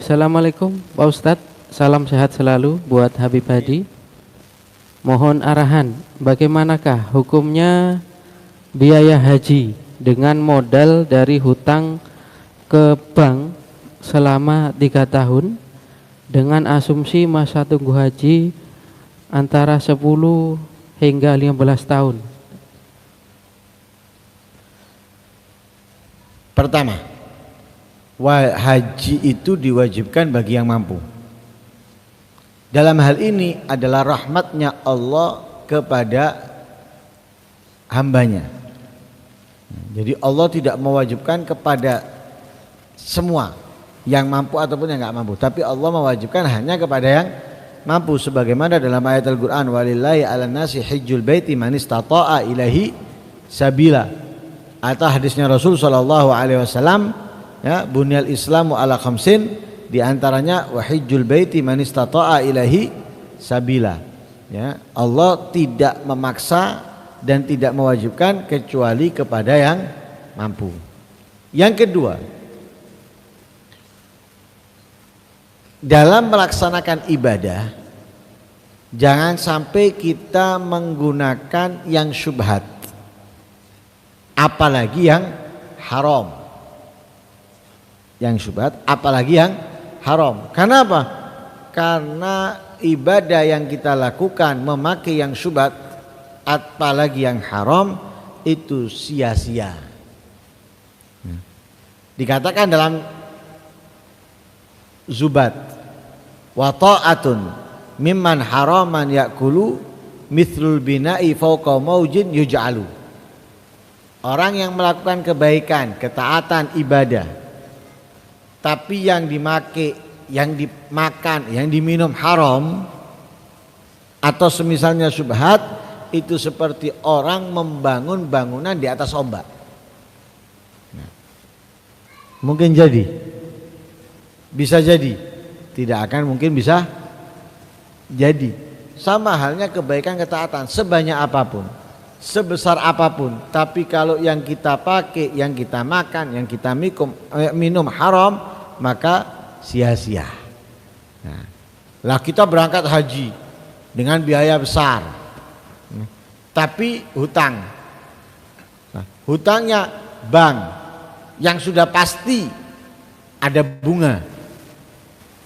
Assalamualaikum Pak Ustadz, salam sehat selalu buat Habib Hadi. Mohon arahan, bagaimanakah hukumnya biaya haji dengan modal dari hutang ke bank selama 3 tahun dengan asumsi masa tunggu haji antara 10 hingga 15 tahun. Pertama, haji itu diwajibkan bagi yang mampu. Dalam hal ini adalah rahmatnya Allah kepada hambanya. Jadi Allah tidak mewajibkan kepada semua yang mampu ataupun yang enggak mampu, tapi Allah mewajibkan hanya kepada yang mampu, sebagaimana dalam ayat Al-Qur'an, walillahi 'alan nasi hajjul baiti man istata'a ilaihi sabila, atau hadisnya Rasul sallallahu alaihi wasallam, ya, bunyal islamu ala khamsin, di antaranya wa hajjul baiti man istata'a ilaihi sabila. Ya, Allah tidak memaksa dan tidak mewajibkan kecuali kepada yang mampu. Yang kedua, dalam melaksanakan ibadah jangan sampai kita menggunakan yang syubhat, apalagi yang haram. Yang syubhat apalagi yang haram. Karena apa? Karena ibadah yang kita lakukan memakai yang syubhat apalagi yang haram itu sia-sia. Dikatakan dalam Zubat, wa ta'atun mimman haraman yakulu mithlul bina'i fawqa maujin yuj'alu. Orang yang melakukan kebaikan, ketaatan, ibadah, tapi yang dimakai, yang dimakan, yang diminum haram atau semisalnya syubhat, itu seperti orang membangun bangunan di atas ombak. Nah, mungkin jadi, bisa jadi, tidak akan mungkin bisa jadi. Sama halnya kebaikan ketaatan, sebanyak apapun, sebesar apapun, tapi kalau yang kita pakai, yang kita makan, yang kita minum haram, maka sia-sia. Nah, lah kita berangkat haji dengan biaya besar, tapi hutang. Nah, hutangnya bank yang sudah pasti ada bunga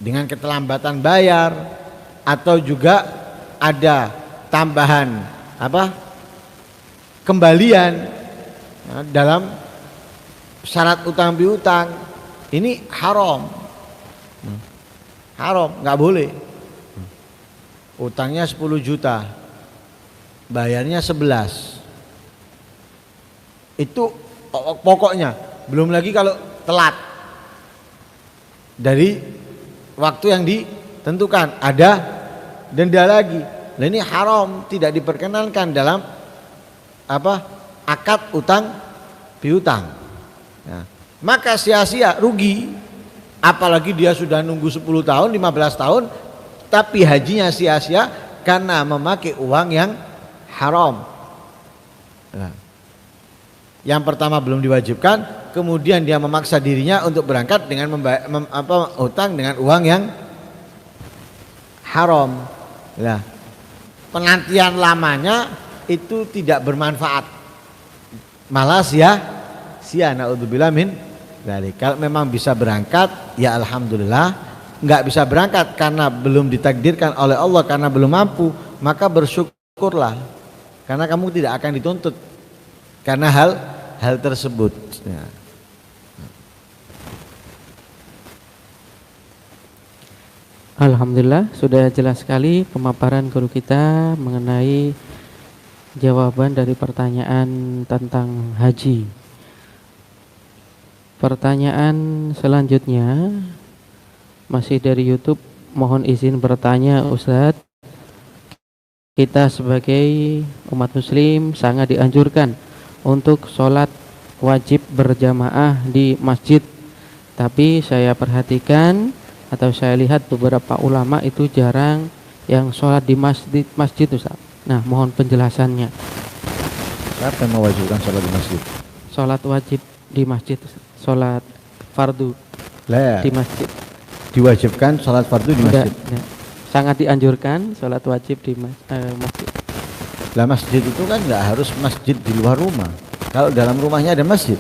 dengan keterlambatan bayar, atau juga ada tambahan kembalian dalam syarat utang piutang. Ini haram, nggak boleh. Utangnya 10 juta, bayarnya 11, itu pokoknya. Belum lagi kalau telat dari waktu yang ditentukan, ada denda lagi. Nah, ini haram, tidak diperkenankan dalam akad utang piutang. Nah, maka sia-sia, rugi. Apalagi dia sudah nunggu 10 tahun, 15 tahun, tapi hajinya sia-sia karena memakai uang yang haram. Nah, yang pertama belum diwajibkan, kemudian dia memaksa dirinya untuk berangkat dengan utang dengan uang yang haram. Nah, penantian lamanya itu tidak bermanfaat, malah sia-sia. Naudzubillah min dzalik. Kalau memang bisa berangkat, ya alhamdulillah. Enggak bisa berangkat karena belum ditakdirkan oleh Allah, karena belum mampu, maka bersyukurlah, karena kamu tidak akan dituntut karena hal tersebut. Ya. Alhamdulillah, sudah jelas sekali pemaparan guru kita mengenai jawaban dari pertanyaan tentang haji. Pertanyaan selanjutnya masih dari YouTube. Mohon izin bertanya, Ustadz. Kita sebagai umat muslim sangat dianjurkan untuk sholat wajib berjamaah di masjid. Tapi saya perhatikan atau saya lihat beberapa ulama itu jarang yang sholat di masjid Ustaz. Nah, mohon penjelasannya. Siapa yang mewajibkan sholat di masjid? Sholat wajib di masjid, sholat fardu di masjid. diwajibkan sholat fardu di masjid. Enggak. Sangat dianjurkan sholat wajib di masjid. Lah masjid itu kan nggak harus masjid di luar rumah. Kalau dalam rumahnya ada masjid.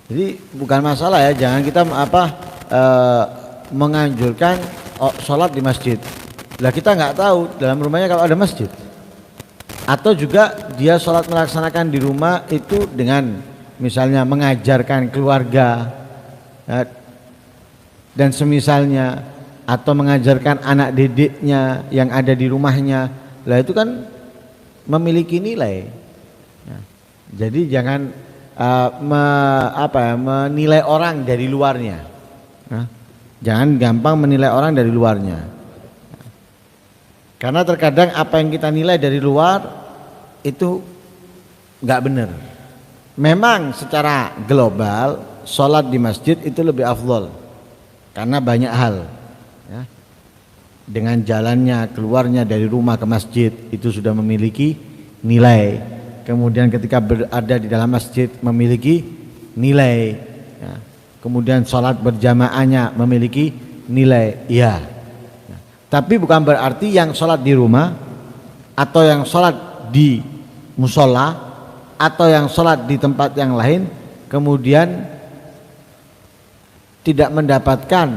Jadi bukan masalah ya, jangan kita menganjurkan sholat di masjid. Lah kita nggak tahu dalam rumahnya kalau ada masjid. Atau juga dia sholat melaksanakan di rumah itu dengan misalnya mengajarkan keluarga ya, dan semisalnya, atau mengajarkan anak didiknya yang ada di rumahnya. Lah itu kan memiliki nilai. Nah, jadi jangan menilai orang dari luarnya. Nah, jangan gampang menilai orang dari luarnya. Karena terkadang apa yang kita nilai dari luar itu nggak benar. Memang secara global sholat di masjid itu lebih afdol karena banyak hal. Ya. Dengan jalannya keluarnya dari rumah ke masjid itu sudah memiliki nilai. Kemudian ketika berada di dalam masjid memiliki nilai. Ya. Kemudian sholat berjamaahnya memiliki nilai. Iya. Ya. Tapi bukan berarti yang sholat di rumah atau yang sholat di musola atau yang sholat di tempat yang lain kemudian tidak mendapatkan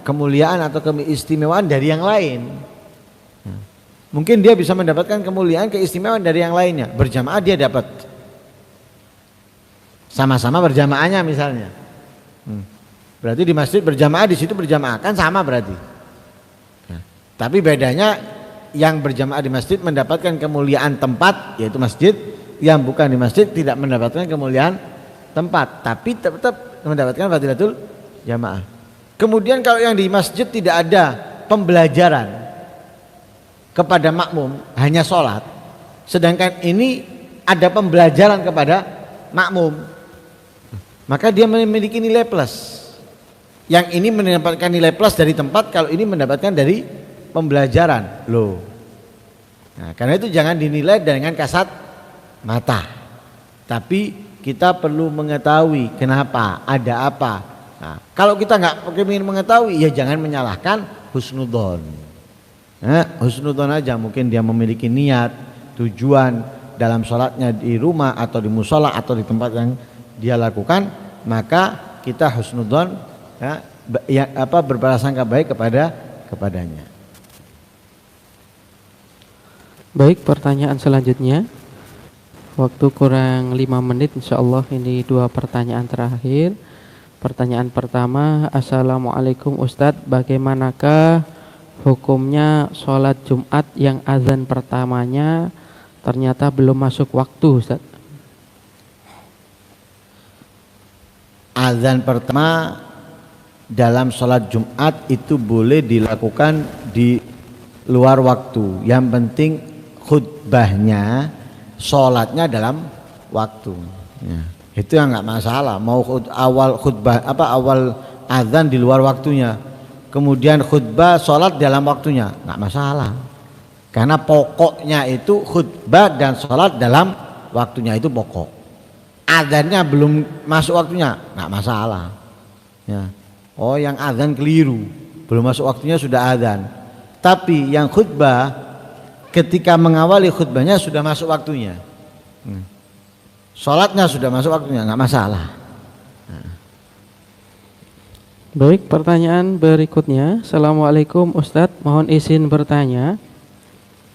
kemuliaan atau keistimewaan dari yang lain. Mungkin dia bisa mendapatkan kemuliaan, keistimewaan dari yang lainnya. Berjamaah dia dapat, sama-sama berjamaahnya misalnya. Berarti di masjid berjamaah, di situ berjamaah, kan sama berarti. Tapi bedanya yang berjamaah di masjid mendapatkan kemuliaan tempat, yaitu masjid. Yang bukan di masjid tidak mendapatkan kemuliaan tempat, tapi tetap mendapatkan fadilatul jamaah. Kemudian kalau yang di masjid tidak ada pembelajaran kepada makmum, hanya sholat, sedangkan ini ada pembelajaran kepada makmum, maka dia memiliki nilai plus. Yang ini mendapatkan nilai plus dari tempat, kalau ini mendapatkan dari pembelajaran loh. Nah, karena itu jangan dinilai dengan kasat mata, tapi kita perlu mengetahui kenapa, ada apa. Nah, kalau kita nggak ingin mengetahui, ya jangan menyalahkan husnudzon. Husnudzon aja, mungkin dia memiliki niat, tujuan dalam sholatnya di rumah atau di musola atau di tempat yang dia lakukan, maka kita husnudzon berprasangka baik kepadanya. Baik, pertanyaan selanjutnya. Waktu kurang 5 menit, insya Allah ini 2 pertanyaan terakhir. Pertanyaan pertama, Assalamualaikum Ustadz, bagaimanakah hukumnya sholat Jumat yang azan pertamanya ternyata belum masuk waktu, Ustadz? Azan pertama dalam sholat Jumat itu boleh dilakukan di luar waktu. Yang penting khutbahnya, sholatnya dalam waktu. Ya, itu yang nggak masalah. Mau awal khutbah awal azan di luar waktunya, kemudian khutbah sholat dalam waktunya, nggak masalah. Karena pokoknya itu khutbah dan sholat dalam waktunya itu pokok. Azannya belum masuk waktunya, nggak masalah. Ya. Oh, yang azan keliru, belum masuk waktunya sudah azan. Tapi yang khutbah ketika mengawali khutbahnya sudah masuk waktunya, sholatnya sudah masuk waktunya, nggak masalah. Baik, pertanyaan berikutnya. Assalamualaikum Ustadz, mohon izin bertanya,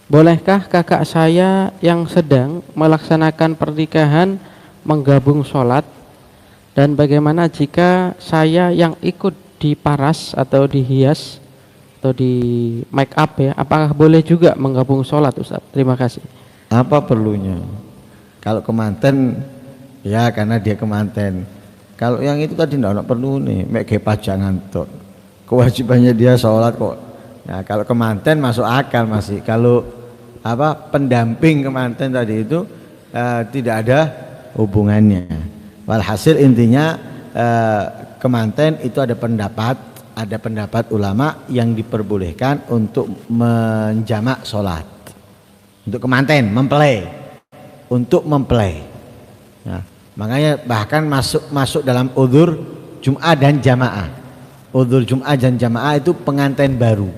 bolehkah kakak saya yang sedang melaksanakan pernikahan menggabung sholat, dan bagaimana jika saya yang ikut diparas atau dihias atau di make up ya, apakah boleh juga menggabung sholat, Ustaz? Terima kasih. Apa perlunya? Kalau kemanten ya karena dia kemanten. Kalau yang itu tadi tidak perlu nih, make pajangan tuh. Kewajibannya dia sholat kok. Nah, kalau kemanten masuk akal masih. Kalau pendamping kemanten tadi itu tidak ada hubungannya. Walhasil intinya kemanten itu ada pendapat ulama yang diperbolehkan untuk menjamak sholat, untuk kemanten untuk mempelai. Nah, makanya bahkan masuk dalam udzur Jum'ah dan jamaah. Udhur Jum'ah dan jamaah itu pengantin baru.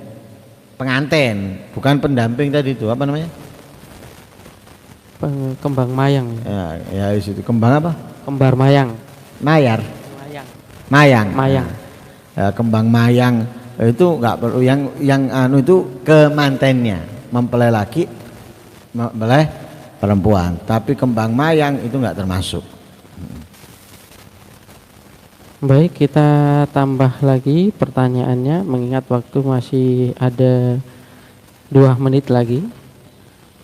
Pengantin, bukan pendamping tadi itu, apa namanya? Kembang mayang. Ya itu kembang apa? Kembar mayang. Mayar. Mayang. Mayang. Mayang. Ya, kembang mayang itu nggak perlu yang anu itu kemantennya, mempelai laki, mempelai perempuan. Tapi kembang mayang itu nggak termasuk. Baik, kita tambah lagi pertanyaannya mengingat waktu masih ada 2 menit lagi.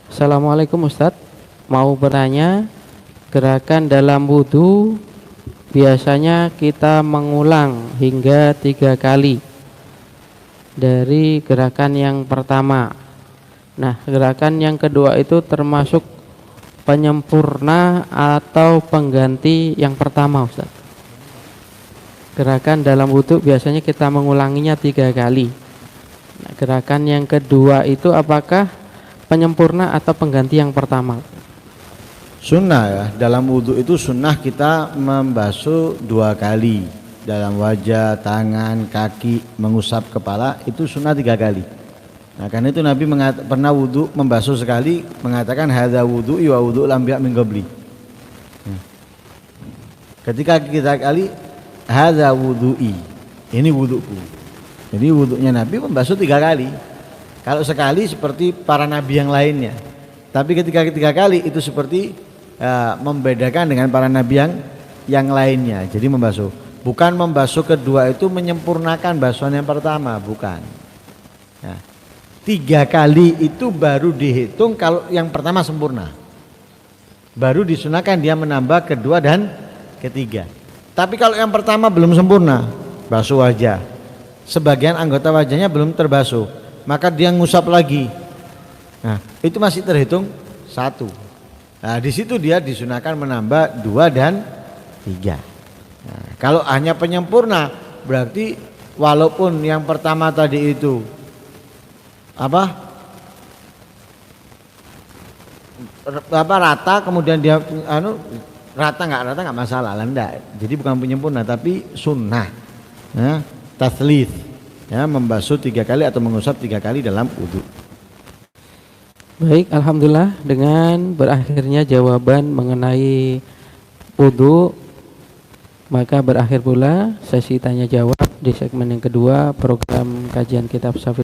Assalamualaikum Ustadz, mau bertanya, gerakan dalam wudhu biasanya kita mengulang hingga 3 kali dari gerakan yang pertama. Nah, gerakan yang kedua itu termasuk penyempurna atau pengganti yang pertama Ustadz? Gerakan dalam wudhu biasanya kita mengulanginya 3 kali. Nah, gerakan yang kedua itu apakah penyempurna atau pengganti yang pertama? Sunnah ya, dalam wudhu itu sunnah kita membasuh 2 kali. Dalam wajah, tangan, kaki, mengusap kepala itu sunnah 3 kali. Nah karena itu Nabi pernah wudhu membasuh sekali, mengatakan hadza wudhu wa wudhu lambiak min qabli. Ketika kita kali hadza wudhu'i, ini wudhuku. Jadi wudhunya Nabi membasuh 3 kali. Kalau sekali seperti para nabi yang lainnya. Tapi ketika 3 kali itu seperti membedakan dengan para nabi yang lainnya. Jadi membasuh. Bukan membasuh kedua itu menyempurnakan basuhan yang pertama, bukan. Ya. 3 kali itu baru dihitung kalau yang pertama sempurna. Baru disunahkan dia menambah kedua dan ketiga. Tapi kalau yang pertama belum sempurna, basuh wajah, sebagian anggota wajahnya belum terbasuh, maka dia ngusap lagi. Nah, itu masih terhitung 1. Nah, di situ dia disunahkan menambah 2 dan 3. Nah, kalau hanya penyempurna, berarti walaupun yang pertama tadi itu rata, kemudian dia rata nggak masalah, enggak. Jadi bukan penyempurna tapi sunnah, ya, taslits, ya, membasuh 3 kali atau mengusap 3 kali dalam wudhu. Baik, alhamdulillah dengan berakhirnya jawaban mengenai wudhu, maka berakhir pula sesi tanya jawab di segmen yang kedua program kajian kitab Syafii